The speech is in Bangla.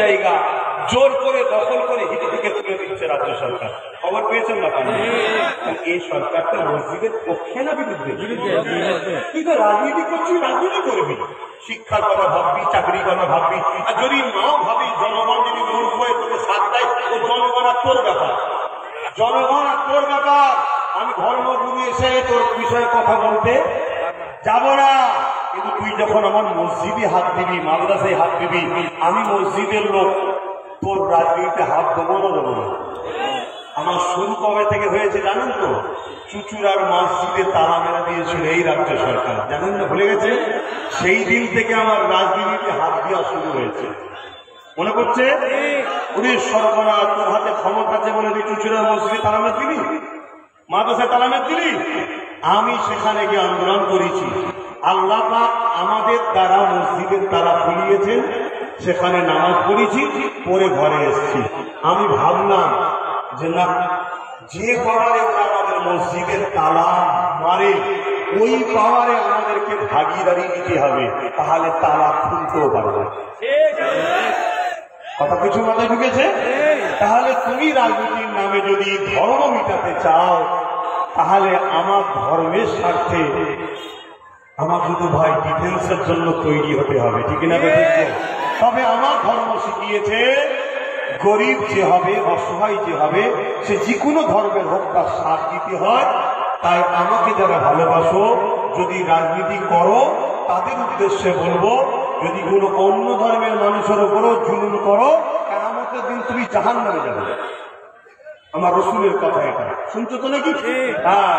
জায়গা জোর করে দখল করে হিতে থেকে তুলে দিচ্ছে রাজ্য সরকার। খবর পেয়েছেন না? এই সরকারটা মসজিদের পক্ষে না বিরুদ্ধে? তুই তো রাজনীতি করছিস, রাজনীতি করবি, শিক্ষার কথা ভাববি, চাকরির কথা ভাববি, আর যদি নাও ভাবি জনগণ যদি মূর্খ হয়ে তোকে সাথ দেয়, ও জনগণ আর তোর ব্যাপার, জনগণ আর তোর ব্যাপার। আমি ধর্মগুরু এসে তোর বিষয়ে কথা বলতে যাব না, কিন্তু তুই যখন আমার মসজিদে হাত দিবি, মাদ্রাসায় হাত দিবি, আমি মসজিদের লোক, তোর রাজনীতিতে হাত দেবো না দেবো না। আমার শুরু কবে থেকে হয়েছে জানেন তো? চুচুড়ার মসজিদে তালা মেরে দিয়েছিল এই রাজ্য সরকার, জানেন না? ভুলে গেছে? সেই দিন থেকে আমার রাজনীতিতে হাত দেওয়া শুরু হয়েছে। মনে করছে উনি সরকার তোর হাতে ক্ষমতা আছে বলে তুই চুচুড়ার মসজিদে তালা মেরে দিবি, মাদ্রাসায় তালা মেরে দিবি? আমি সেখানে গিয়ে আন্দোলন করেছি। আল্লাহ পাক আমাদের দ্বারা মসজিদের তালা খুলিয়েছেন, সেখানে নামাজ পড়েছি, পরে ঘরে এসেছি। আমি ভাবলাম যে না, যে পাওয়ারে ওরা আমাদের মসজিদের তালা মারে ওই পাওয়ারে আমাদেরকে ভাগিদারি নিতে হবে, তাহলে তালা খুলতেও পারবে। কথা কিছু মাথায় ঢুকেছে? তাহলে তুমি রাজনীতির নামে যদি ধর্ম মিটাতে চাও, তাহলে আমার ধর্মের স্বার্থে আমার দুটো ভাই ডিফেন্সের জন্য তৈরি হতে হবে, ঠিক না? তবে আমার ধর্ম শিখিয়েছে গরিব যে হবে, অসহায় যে হবে, সে যে কোনো ধর্মের হোক তার সাথ দিতে হয়। তাই আমাকে যারা ভালোবাসো, যদি রাজনীতি করো, তাদের উদ্দেশ্যে বলবো, যদি কোনো অন্য ধর্মের মানুষের উপরও জুলুম করো, কিয়ামতের দিন তুমি জাহান্নামে যাবে। আমার রসুলের কথা এটা, শুনছো তো নাকি? হ্যাঁ।